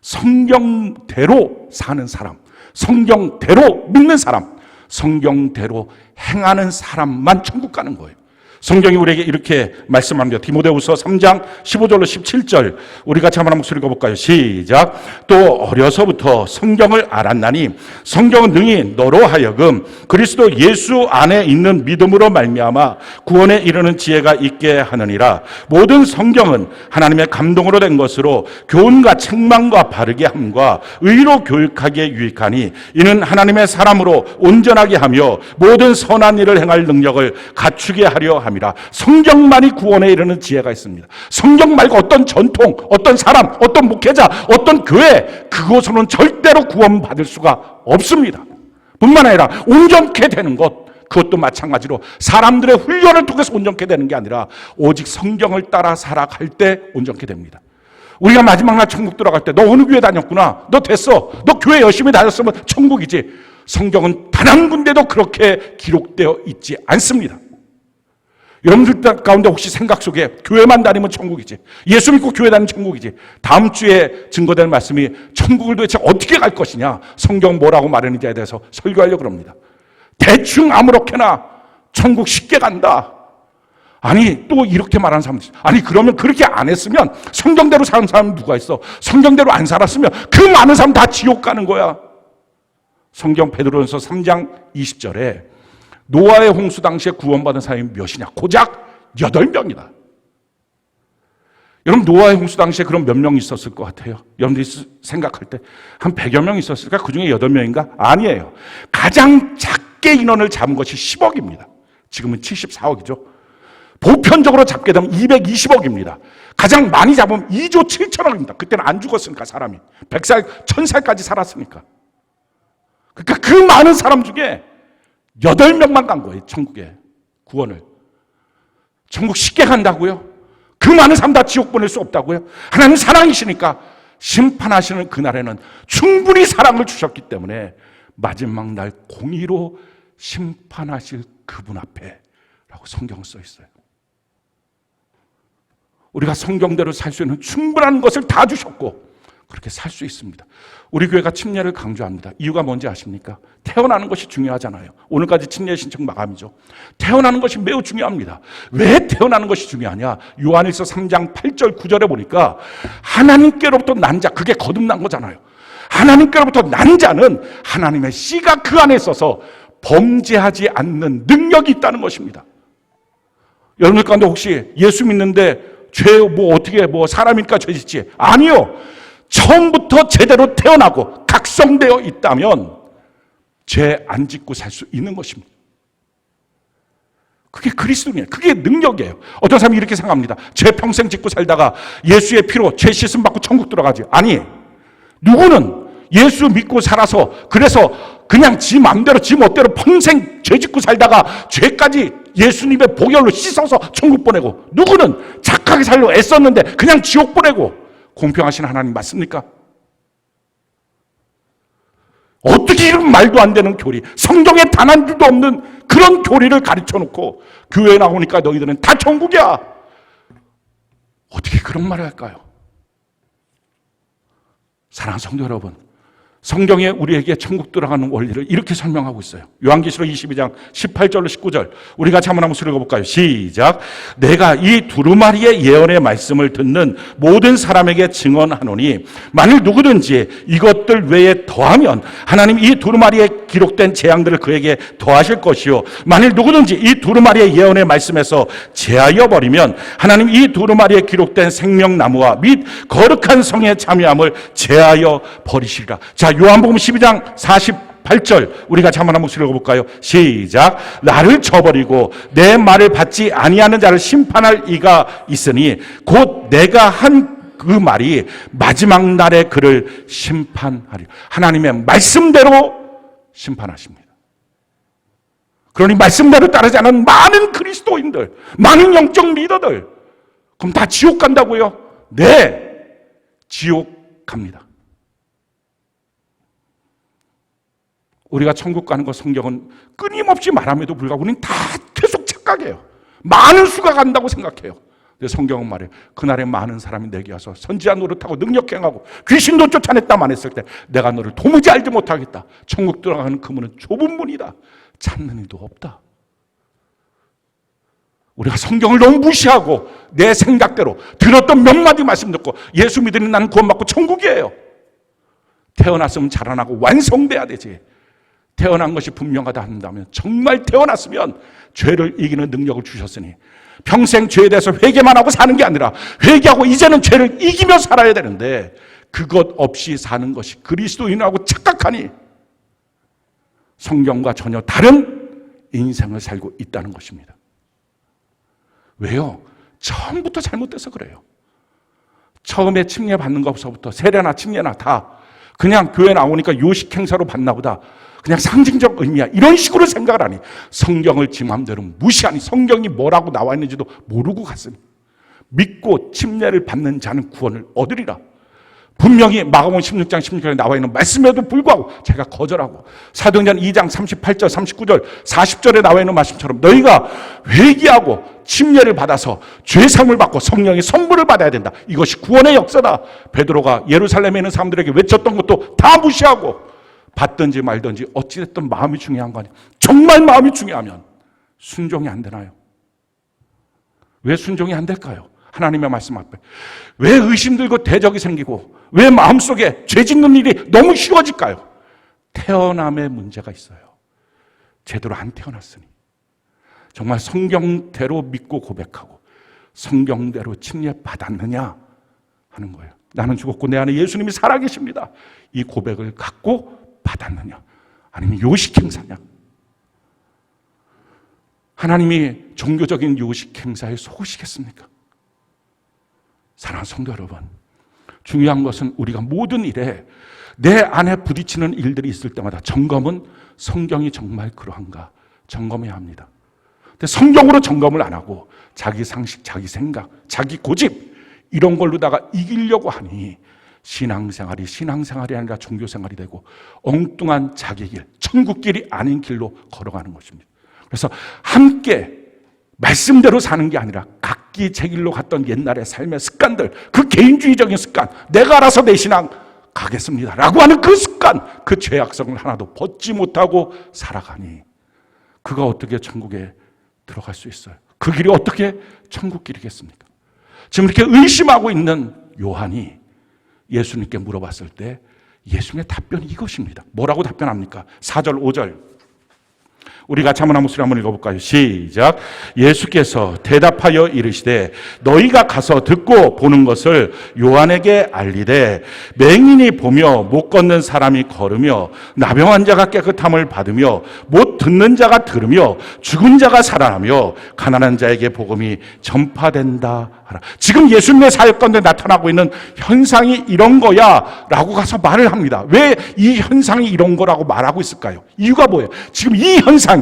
성경대로 사는 사람, 성경대로 믿는 사람, 성경대로 행하는 사람만 천국 가는 거예요. 성경이 우리에게 이렇게 말씀합니다. 디모데후서 3장 15절로 17절 우리 같이 한번 읽어볼까요? 시작. 또 어려서부터 성경을 알았나니 성경은 능히 너로 하여금 그리스도 예수 안에 있는 믿음으로 말미암아 구원에 이르는 지혜가 있게 하느니라. 모든 성경은 하나님의 감동으로 된 것으로 교훈과 책망과 바르게 함과 의로 교육하기에 유익하니 이는 하나님의 사람으로 온전하게 하며 모든 선한 일을 행할 능력을 갖추게 하려 합니다. 성경만이 구원에 이르는 지혜가 있습니다. 성경 말고 어떤 전통, 어떤 사람, 어떤 목회자, 어떤 교회, 그것으로는 절대로 구원받을 수가 없습니다. 뿐만 아니라 온전케 되는 것, 그것도 마찬가지로 사람들의 훈련을 통해서 온전케 되는 게 아니라 오직 성경을 따라 살아갈 때 온전케 됩니다. 우리가 마지막 날 천국 들어갈 때 너 어느 교회 다녔구나, 너 됐어, 너 교회 열심히 다녔으면 천국이지. 성경은 단 한 군데도 그렇게 기록되어 있지 않습니다. 여러분들 가운데 혹시 생각 속에 교회만 다니면 천국이지, 예수 믿고 교회 다니면 천국이지, 다음 주에 증거될 말씀이 천국을 도대체 어떻게 갈 것이냐, 성경 뭐라고 말했는지에 대해서 설교하려고 합니다. 대충 아무렇게나 천국 쉽게 간다. 아니, 또 이렇게 말하는 사람들, 아니 그러면 그렇게 안 했으면, 성경대로 사는 사람은 누가 있어? 성경대로 안 살았으면 그 많은 사람 다 지옥 가는 거야. 성경 베드로전서 3장 20절에 노아의 홍수 당시에 구원받은 사람이 몇이냐? 고작 8명이다. 여러분, 노아의 홍수 당시에 그럼 몇 명 있었을 것 같아요? 여러분들이 생각할 때 한 100여 명 있었을까? 그 중에 8명인가? 아니에요. 가장 작게 인원을 잡은 것이 10억입니다. 지금은 74억이죠. 보편적으로 잡게 되면 220억입니다. 가장 많이 잡으면 2조 7천억입니다. 그때는 안 죽었으니까, 사람이 100살, 1000살까지 살았으니까. 그러니까 그 많은 사람 중에 8명만 간 거예요, 천국에 구원을. 천국 쉽게 간다고요? 그 많은 사람 다 지옥 보낼 수 없다고요? 하나님 사랑이시니까 심판하시는 그날에는 충분히 사랑을 주셨기 때문에 마지막 날 공의로 심판하실 그분 앞에 라고 성경은 써 있어요. 우리가 성경대로 살 수 있는 충분한 것을 다 주셨고 그렇게 살 수 있습니다. 우리 교회가 침례를 강조합니다. 이유가 뭔지 아십니까? 태어나는 것이 중요하잖아요. 오늘까지 침례 신청 마감이죠. 태어나는 것이 매우 중요합니다. 왜 태어나는 것이 중요하냐? 요한일서 3장 8절 9절에 보니까 하나님께로부터 난 자, 그게 거듭난 거잖아요. 하나님께로부터 난 자는 하나님의 씨가 그 안에 있어서 범죄하지 않는 능력이 있다는 것입니다. 여러분들 가운데 혹시 예수 믿는데 죄 어떻게 사람이니까 죄 짓지? 아니요. 처음부터 제대로 태어나고 각성되어 있다면 죄 안 짓고 살 수 있는 것입니다. 그게 그리스도인이에요. 그게 능력이에요. 어떤 사람이 이렇게 생각합니다. 죄 평생 짓고 살다가 예수의 피로 죄 씻음 받고 천국 들어가지. 아니, 누구는 예수 믿고 살아서 그래서 그냥 지 마음대로 지 멋대로 평생 죄 짓고 살다가 죄까지 예수님의 보혈로 씻어서 천국 보내고, 누구는 착하게 살려고 애썼는데 그냥 지옥 보내고. 공평하신 하나님 맞습니까? 어떻게 이런 말도 안 되는 교리, 성경에 단 한 줄도 없는 그런 교리를 가르쳐 놓고 교회에 나오니까 너희들은 다 천국이야. 어떻게 그런 말을 할까요? 사랑하는 성도 여러분, 성경에 우리에게 천국 들어가는 원리를 이렇게 설명하고 있어요. 요한계시록 22장 18절로 19절 우리가 한번 읽어볼까요? 시작. 내가 이 두루마리의 예언의 말씀을 듣는 모든 사람에게 증언하노니 만일 누구든지 이것들 외에 더하면 하나님 이 두루마리에 기록된 재앙들을 그에게 더하실 것이요, 만일 누구든지 이 두루마리의 예언의 말씀에서 제하여 버리면 하나님 이 두루마리에 기록된 생명나무와 및 거룩한 성의 참여함을 제하여 버리시리라. 자, 요한복음 12장 48절 우리가 한번 읽어볼까요? 시작. 나를 저버리고 내 말을 받지 아니하는 자를 심판할 이가 있으니 곧 내가 한 그 말이 마지막 날에 그를 심판하리. 하나님의 말씀대로 심판하십니다. 그러니 말씀대로 따르지 않은 많은 그리스도인들, 많은 영적 리더들, 그럼 다 지옥 간다고요? 네, 지옥 갑니다. 우리가 천국 가는 거 성경은 끊임없이 말함에도 불구하고 우리는 다 계속 착각해요. 많은 수가 간다고 생각해요. 근데 성경은 말해요. 그날에 많은 사람이 내게 와서 선지자 노릇하고 능력 행하고 귀신도 쫓아냈다만 했을 때 내가 너를 도무지 알지 못하겠다. 천국 들어가는 그 문은 좁은 문이다. 찾는 이도 없다. 우리가 성경을 너무 무시하고 내 생각대로 들었던 몇 마디 말씀 듣고 예수 믿으니 나는 구원받고 천국이에요. 태어났으면 자라나고 완성돼야 되지. 태어난 것이 분명하다 한다면, 정말 태어났으면 죄를 이기는 능력을 주셨으니 평생 죄에 대해서 회개만 하고 사는 게 아니라 회개하고 이제는 죄를 이기며 살아야 되는데 그것 없이 사는 것이 그리스도인이라고 착각하니 성경과 전혀 다른 인생을 살고 있다는 것입니다. 왜요? 처음부터 잘못돼서 그래요. 처음에 침례 받는 것부터 세례나 침례나 다 그냥 교회 나오니까 요식 행사로 받나 보다. 그냥 상징적 의미야. 이런 식으로 생각을 하니 성경을 지 맘대로 무시하니 성경이 뭐라고 나와 있는지도 모르고 갔으니 믿고 침례를 받는 자는 구원을 얻으리라. 분명히 마가복음 16장 16절에 나와 있는 말씀에도 불구하고 제가 거절하고 사도행전 2장 38절 39절 40절에 나와 있는 말씀처럼 너희가 회개하고 침례를 받아서 죄사함을 받고 성령의 선물을 받아야 된다. 이것이 구원의 역사다. 베드로가 예루살렘에 있는 사람들에게 외쳤던 것도 다 무시하고 받든지 말든지 어찌됐든 마음이 중요한 거 아니에요. 정말 마음이 중요하면 순종이 안 되나요? 왜 순종이 안 될까요? 하나님의 말씀 앞에 왜 의심 들고 대적이 생기고 왜 마음속에 죄 짓는 일이 너무 쉬워질까요? 태어남에 문제가 있어요. 제대로 안 태어났으니. 정말 성경대로 믿고 고백하고 성경대로 침례 받았느냐 하는 거예요. 나는 죽었고 내 안에 예수님이 살아계십니다. 이 고백을 갖고 받았느냐 아니면 요식 행사냐. 하나님이 종교적인 요식 행사에 속으시겠습니까? 사랑하는 성도 여러분, 중요한 것은 우리가 모든 일에 내 안에 부딪히는 일들이 있을 때마다 점검은 성경이 정말 그러한가 점검해야 합니다. 근데 성경으로 점검을 안 하고 자기 상식, 자기 생각, 자기 고집 이런 걸로다가 이기려고 하니 신앙생활이 아니라 종교생활이 되고 엉뚱한 자기 길, 천국길이 아닌 길로 걸어가는 것입니다. 그래서 함께 말씀대로 사는 게 아니라 각기 제 길로 갔던 옛날의 삶의 습관들, 그 개인주의적인 습관, 내가 알아서 내 신앙 가겠습니다 라고 하는 그 습관, 그 죄악성을 하나도 벗지 못하고 살아가니 그가 어떻게 천국에 들어갈 수 있어요? 그 길이 어떻게 천국 길이겠습니까? 지금 이렇게 의심하고 있는 요한이 예수님께 물어봤을 때 예수님의 답변이 이것입니다. 뭐라고 답변합니까? 4절 5절 우리 같이 한번 목소리 한번 읽어볼까요? 시작. 예수께서 대답하여 이르시되 너희가 가서 듣고 보는 것을 요한에게 알리되 맹인이 보며 못 걷는 사람이 걸으며 나병한 자가 깨끗함을 받으며 못 듣는 자가 들으며 죽은 자가 살아나며 가난한 자에게 복음이 전파된다 하라. 지금 예수님의 사역 가운데 나타나고 있는 현상이 이런 거야 라고 가서 말을 합니다. 왜 이 현상이 이런 거라고 말하고 있을까요? 이유가 뭐예요? 지금 이 현상이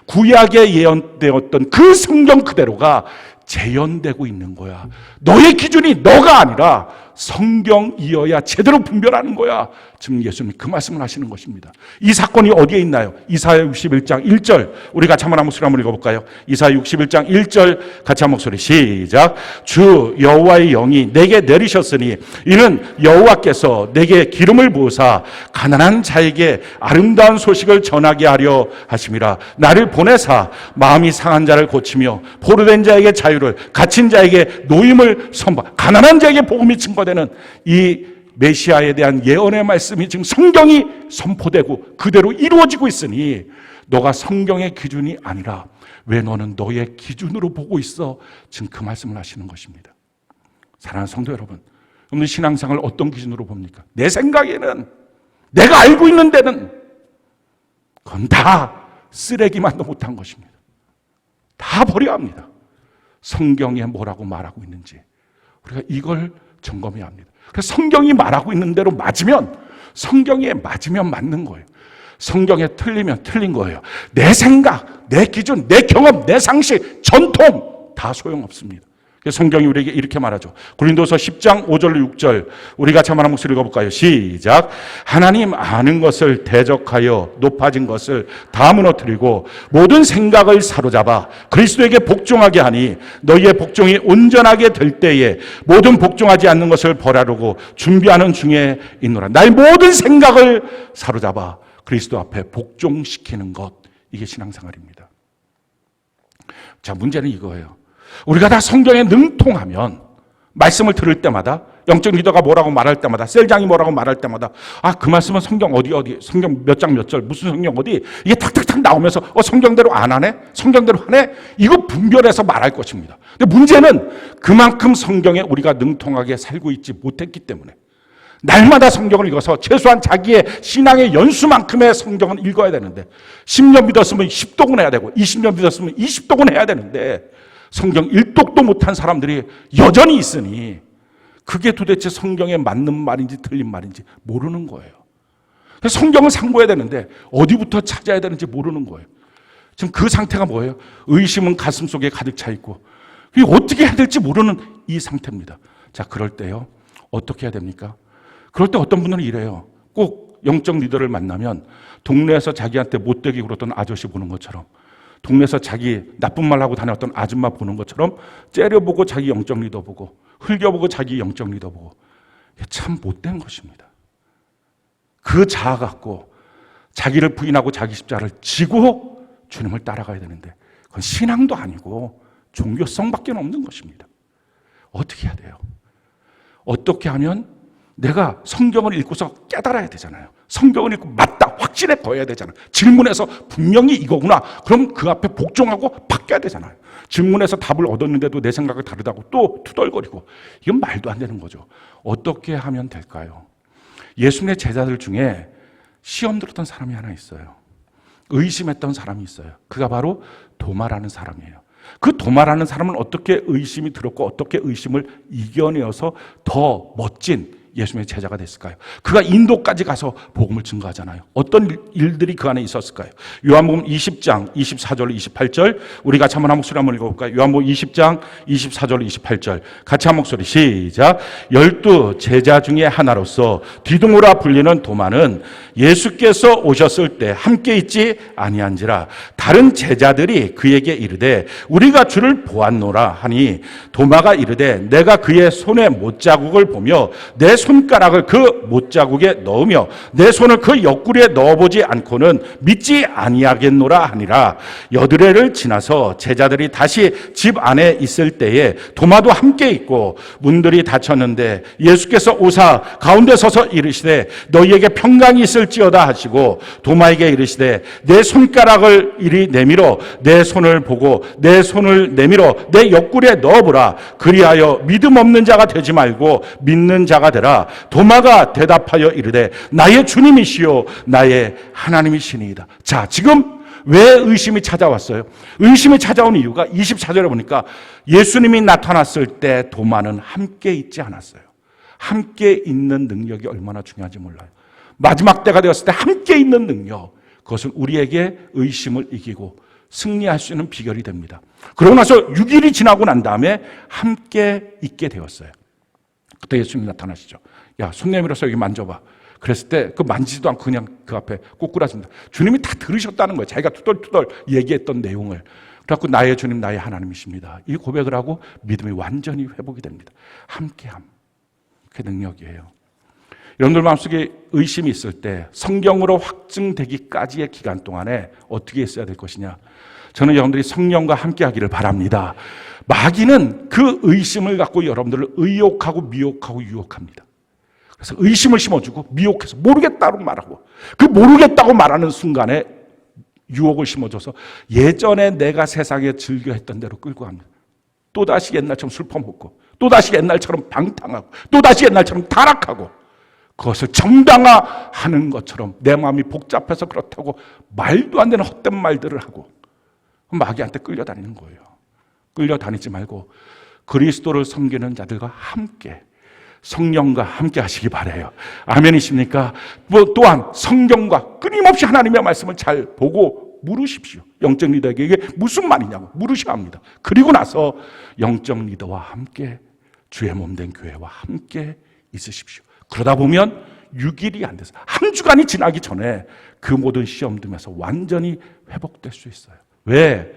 구약에 예언되었던 그 성경 그대로가 재현되고 있는 거야. 너의 기준이 너가 아니라 성경이어야 제대로 분별하는 거야. 지금 예수님이 그 말씀을 하시는 것입니다. 이 사건이 어디에 있나요? 이사야 61장 1절 우리 같이 한번 목소리 한번 읽어볼까요? 이사야 61장 1절 같이 한 목소리 시작. 주 여호와의 영이 내게 내리셨으니 이는 여호와께서 내게 기름을 부으사 가난한 자에게 아름다운 소식을 전하게 하려 하심이라. 나를 보내사 마음이 상한 자를 고치며 포로된 자에게 자유를 갇힌 자에게 노임을 선포. 가난한 자에게 복음이 증거되는 이 메시아에 대한 예언의 말씀이 지금 성경이 선포되고 그대로 이루어지고 있으니 너가 성경의 기준이 아니라 왜 너는 너의 기준으로 보고 있어? 지금 그 말씀을 하시는 것입니다. 사랑하는 성도 여러분, 오늘 신앙생활을 어떤 기준으로 봅니까? 내 생각에는 내가 알고 있는 데는 그건 다 쓰레기만도 못한 것입니다. 다 버려야 합니다. 성경에 뭐라고 말하고 있는지 우리가 이걸 점검해야 합니다. 그래서 성경이 말하고 있는 대로 맞으면 성경에 맞으면 맞는 거예요. 성경에 틀리면 틀린 거예요. 내 생각, 내 기준, 내 경험, 내 상식, 전통 다 소용없습니다. 성경이 우리에게 이렇게 말하죠. 고린도서 10장 5절 6절 우리 같이 한번 목소리 읽어볼까요? 시작. 하나님 아는 것을 대적하여 높아진 것을 다 무너뜨리고 모든 생각을 사로잡아 그리스도에게 복종하게 하니 너희의 복종이 온전하게 될 때에 모든 복종하지 않는 것을 벌하려고 준비하는 중에 있노라. 나의 모든 생각을 사로잡아 그리스도 앞에 복종시키는 것, 이게 신앙생활입니다. 자, 문제는 이거예요. 우리가 다 성경에 능통하면 말씀을 들을 때마다 영적 리더가 뭐라고 말할 때마다 셀장이 뭐라고 말할 때마다 그 말씀은 성경 어디 성경 몇 장 몇 절 무슨 성경 어디 이게 탁탁탁 나오면서 성경대로 안 하네? 성경대로 하네? 이거 분별해서 말할 것입니다. 근데 문제는 그만큼 성경에 우리가 능통하게 살고 있지 못했기 때문에 날마다 성경을 읽어서 최소한 자기의 신앙의 연수만큼의 성경은 읽어야 되는데 10년 믿었으면 10독은 해야 되고 20년 믿었으면 20독은 해야 되는데 성경 1독도 못한 사람들이 여전히 있으니 그게 도대체 성경에 맞는 말인지 틀린 말인지 모르는 거예요. 성경을 상고해야 되는데 어디부터 찾아야 되는지 모르는 거예요. 지금 그 상태가 뭐예요? 의심은 가슴 속에 가득 차 있고 어떻게 해야 될지 모르는 이 상태입니다. 자, 그럴 때요, 어떻게 해야 됩니까? 그럴 때 어떤 분들은 이래요. 꼭 영적 리더를 만나면 동네에서 자기한테 못되게 굴었던 아저씨 보는 것처럼, 동네에서 자기 나쁜 말 하고 다녔던 아줌마 보는 것처럼 째려보고 자기 영적 리더 보고, 흘겨보고 자기 영적 리더 보고, 참 못된 것입니다. 그 자아 갖고 자기를 부인하고 자기 십자가를 지고 주님을 따라가야 되는데 그건 신앙도 아니고 종교성밖에 없는 것입니다. 어떻게 해야 돼요? 어떻게 하면 내가 성경을 읽고서 깨달아야 되잖아요. 성경을 읽고 맞다, 확신에 거해야 되잖아요. 질문해서 분명히 이거구나. 그럼 그 앞에 복종하고 바뀌어야 되잖아요. 질문해서 답을 얻었는데도 내 생각이 다르다고 또 투덜거리고, 이건 말도 안 되는 거죠. 어떻게 하면 될까요? 예수님의 제자들 중에 시험 들었던 사람이 하나 있어요. 의심했던 사람이 있어요. 그가 바로 도마라는 사람이에요. 그 도마라는 사람은 어떻게 의심이 들었고 어떻게 의심을 이겨내어서 더 멋진 예수님의 제자가 됐을까요? 그가 인도까지 가서 복음을 증거하잖아요. 어떤 일들이 그 안에 있었을까요? 요한복음 20장 24절 28절 우리 같이 한번 한 목소리 한번 읽어볼까요? 요한복음 20장 24절 28절 같이 한 목소리 시작. 12 제자 중에 하나로서 디두모라 불리는 도마는 예수께서 오셨을 때 함께 있지 아니한지라. 다른 제자들이 그에게 이르되 우리가 주를 보았노라 하니 도마가 이르되 내가 그의 손에 못자국을 보며 내 손가락을 그 못자국에 넣으며 내 손을 그 옆구리에 넣어보지 않고는 믿지 아니하겠노라 하니라. 여드레를 지나서 제자들이 다시 집 안에 있을 때에 도마도 함께 있고 문들이 닫혔는데 예수께서 오사 가운데 서서 이르시되 너희에게 평강이 있을지어다 하시고 도마에게 이르시되 내 손가락을 이리 내밀어 내 손을 보고 내 손을 내밀어 내 옆구리에 넣어보라. 그리하여 믿음 없는 자가 되지 말고 믿는 자가 되라. 도마가 대답하여 이르되 나의 주님이시요 나의 하나님이시니이다. 자, 지금 왜 의심이 찾아왔어요? 의심이 찾아온 이유가 24절에 보니까 예수님이 나타났을 때 도마는 함께 있지 않았어요. 함께 있는 능력이 얼마나 중요한지 몰라요. 마지막 때가 되었을 때 함께 있는 능력, 그것은 우리에게 의심을 이기고 승리할 수 있는 비결이 됩니다. 그러고 나서 6일이 지나고 난 다음에 함께 있게 되었어요. 그때 예수님이 나타나시죠. 야, 손 내밀어서 여기 만져봐. 그랬을 때 그 만지지도 않고 그냥 그 앞에 꼬꾸라진다. 주님이 다 들으셨다는 거예요. 자기가 투덜투덜 얘기했던 내용을. 그래갖고 나의 주님, 나의 하나님이십니다. 이 고백을 하고 믿음이 완전히 회복이 됩니다. 함께함. 그게 능력이에요. 여러분들 마음속에 의심이 있을 때 성경으로 확증되기까지의 기간 동안에 어떻게 있어야 될 것이냐. 저는 여러분들이 성령과 함께하기를 바랍니다. 마귀는 그 의심을 갖고 여러분들을 의욕하고 미혹하고 유혹합니다. 그래서 의심을 심어주고 미혹해서 모르겠다고 말하고 그 모르겠다고 말하는 순간에 유혹을 심어줘서 예전에 내가 세상에 즐겨 했던 대로 끌고 갑니다. 또다시 옛날처럼 술 퍼먹고 또다시 옛날처럼 방탕하고 또다시 옛날처럼 타락하고 그것을 정당화하는 것처럼 내 마음이 복잡해서 그렇다고 말도 안 되는 헛된 말들을 하고 마귀한테 끌려다니는 거예요. 끌려다니지 말고 그리스도를 섬기는 자들과 함께 성령과 함께 하시기 바라요. 아멘이십니까? 또한 성경과 끊임없이 하나님의 말씀을 잘 보고 물으십시오. 영적 리더에게 이게 무슨 말이냐고 물으셔야 합니다. 그리고 나서 영적 리더와 함께 주의 몸된 교회와 함께 있으십시오. 그러다 보면 6일이 안 돼서 한 주간이 지나기 전에 그 모든 시험들에서 완전히 회복될 수 있어요. 왜?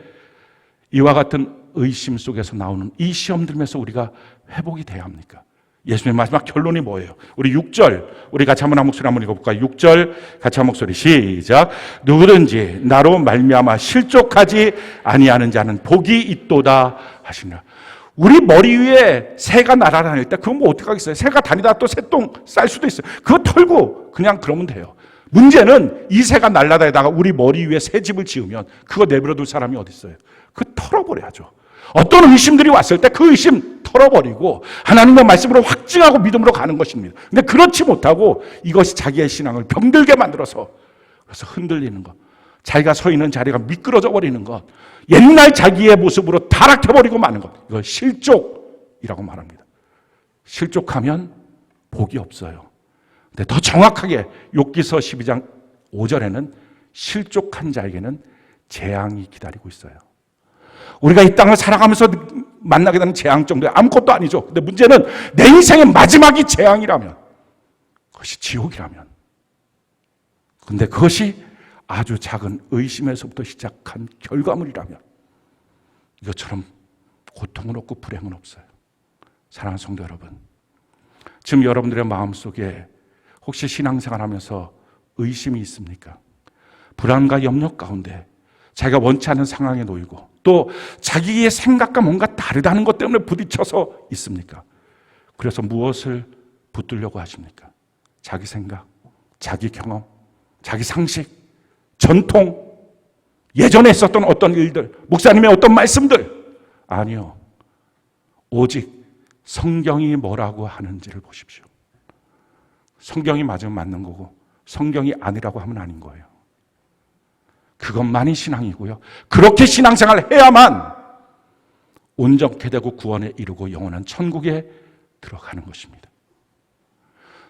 이와 같은 의심 속에서 나오는 이 시험들에서 우리가 회복이 돼야 합니까? 예수님의 마지막 결론이 뭐예요? 우리 6절, 우리 같이 한번 한 목소리 한번 읽어볼까요? 6절 같이 한 목소리 시작. 누구든지 나로 말미암아 실족하지 아니하는 자는 복이 있도다 하시니라. 우리 머리 위에 새가 날아다닐 때 그건 뭐 어떻게 하겠어요? 새가 다니다가 또 새똥 쌀 수도 있어요. 그거 털고 그냥 그러면 돼요. 문제는 이 새가 날아다니다가 우리 머리 위에 새집을 지으면 그거 내버려둘 사람이 어디 있어요? 그거 털어버려야죠. 어떤 의심들이 왔을 때 그 의심 털어버리고 하나님의 말씀으로 확증하고 믿음으로 가는 것입니다. 근데 그렇지 못하고 이것이 자기의 신앙을 병들게 만들어서 그래서 흔들리는 것, 자기가 서 있는 자리가 미끄러져 버리는 것, 옛날 자기의 모습으로 타락해버리고 마는 것, 이걸 실족이라고 말합니다. 실족하면 복이 없어요. 근데 더 정확하게 욥기서 12장 5절에는 실족한 자에게는 재앙이 기다리고 있어요. 우리가 이 땅을 살아가면서 만나게 되는 재앙 정도에 아무것도 아니죠. 근데 문제는 내 인생의 마지막이 재앙이라면, 그것이 지옥이라면, 근데 그것이 아주 작은 의심에서부터 시작한 결과물이라면 이것처럼 고통은 없고 불행은 없어요. 사랑하는 성도 여러분, 지금 여러분들의 마음속에 혹시 신앙생활하면서 의심이 있습니까? 불안과 염려 가운데 자기가 원치 않은 상황에 놓이고 또 자기의 생각과 뭔가 다르다는 것 때문에 부딪혀서 있습니까? 그래서 무엇을 붙들려고 하십니까? 자기 생각, 자기 경험, 자기 상식, 전통, 예전에 있었던 어떤 일들, 목사님의 어떤 말씀들, 아니요. 오직 성경이 뭐라고 하는지를 보십시오. 성경이 맞으면 맞는 거고 성경이 아니라고 하면 아닌 거예요. 그것만이 신앙이고요. 그렇게 신앙생활을 해야만 온전케 되고 구원에 이르고 영원한 천국에 들어가는 것입니다.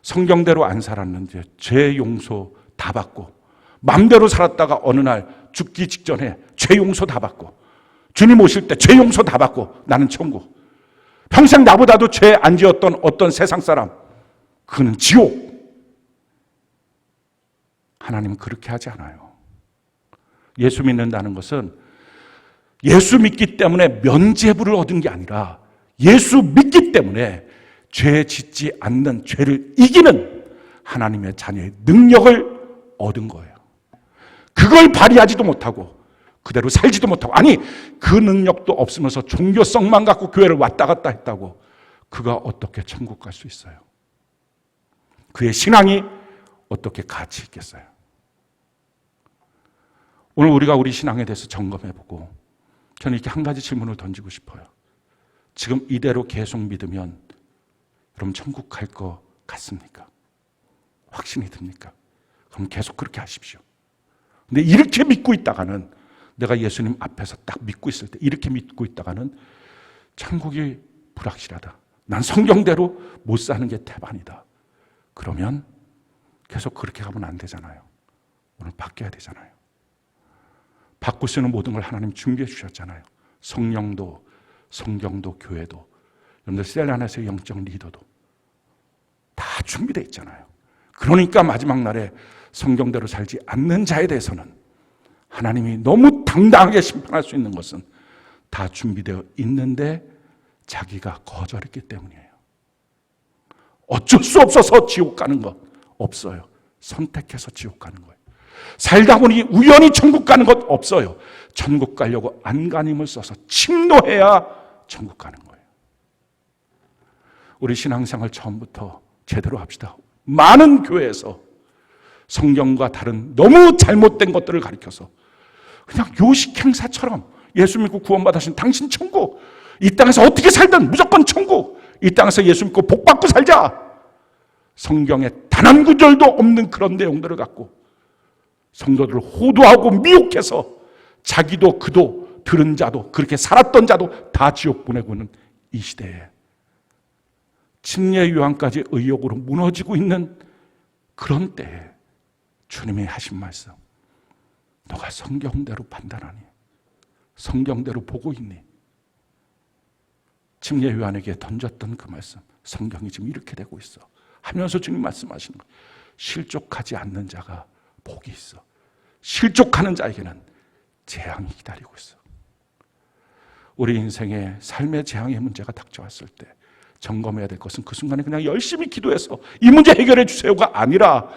성경대로 안 살았는데 죄 용서 다 받고 마음대로 살았다가 어느 날 죽기 직전에 죄 용서 다 받고 주님 오실 때 죄 용서 다 받고 나는 천국. 평생 나보다도 죄 안 지었던 어떤 세상 사람, 그는 지옥. 하나님은 그렇게 하지 않아요. 예수 믿는다는 것은 예수 믿기 때문에 면죄부를 얻은 게 아니라 예수 믿기 때문에 죄 짓지 않는, 죄를 이기는 하나님의 자녀의 능력을 얻은 거예요. 그걸 발휘하지도 못하고 그대로 살지도 못하고, 아니 그 능력도 없으면서 종교성만 갖고 교회를 왔다 갔다 했다고 그가 어떻게 천국 갈 수 있어요? 그의 신앙이 어떻게 가치 있겠어요? 오늘 우리가 우리 신앙에 대해서 점검해보고 저는 이렇게 한 가지 질문을 던지고 싶어요. 지금 이대로 계속 믿으면 여러분 천국 갈 것 같습니까? 확신이 듭니까? 그럼 계속 그렇게 하십시오. 근데 이렇게 믿고 있다가는, 내가 예수님 앞에서 딱 믿고 있을 때 이렇게 믿고 있다가는 천국이 불확실하다, 난 성경대로 못 사는 게 태반이다, 그러면 계속 그렇게 가면 안 되잖아요. 오늘 바뀌어야 되잖아요. 바꿀 수 있는 모든 걸 하나님 준비해 주셨잖아요. 성령도, 성경도, 교회도, 여러분들 셀 안에서의 영적 리더도 다 준비되어 있잖아요. 그러니까 마지막 날에 성경대로 살지 않는 자에 대해서는 하나님이 너무 당당하게 심판할 수 있는 것은 다 준비되어 있는데 자기가 거절했기 때문이에요. 어쩔 수 없어서 지옥 가는 것 없어요. 선택해서 지옥 가는 거예요. 살다 보니 우연히 천국 가는 것 없어요. 천국 가려고 안간힘을 써서 침노해야 천국 가는 거예요. 우리 신앙생활 처음부터 제대로 합시다. 많은 교회에서 성경과 다른 너무 잘못된 것들을 가르쳐서 그냥 요식 행사처럼 예수 믿고 구원받으신 당신 천국, 이 땅에서 어떻게 살든 무조건 천국, 이 땅에서 예수 믿고 복 받고 살자, 성경에 단 한 구절도 없는 그런 내용들을 갖고 성도들을 호도하고 미혹해서 자기도 그도 들은 자도 그렇게 살았던 자도 다 지옥 보내고 있는 이 시대에 침례 요한까지 의욕으로 무너지고 있는 그런 때에 주님이 하신 말씀, 너가 성경대로 판단하니, 성경대로 보고 있니? 침례 요한에게 던졌던 그 말씀, 성경이 지금 이렇게 되고 있어 하면서 주님 말씀하시는 거예요. 실족하지 않는 자가 복이 있어. 실족하는 자에게는 재앙이 기다리고 있어. 우리 인생에 삶의 재앙의 문제가 닥쳐왔을 때 점검해야 될 것은 그 순간에 그냥 열심히 기도해서 이 문제 해결해 주세요가 아니라,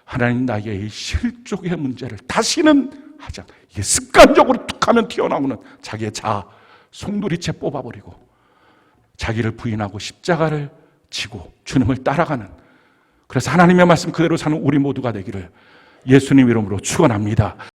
하나님 나의 이 실족의 문제를 다시는 하지 않아. 이게 습관적으로 툭 하면 튀어나오는 자기의 자아, 송두리째 뽑아버리고 자기를 부인하고 십자가를 지고 주님을 따라가는, 그래서 하나님의 말씀 그대로 사는 우리 모두가 되기를 예수님 이름으로 축원합니다.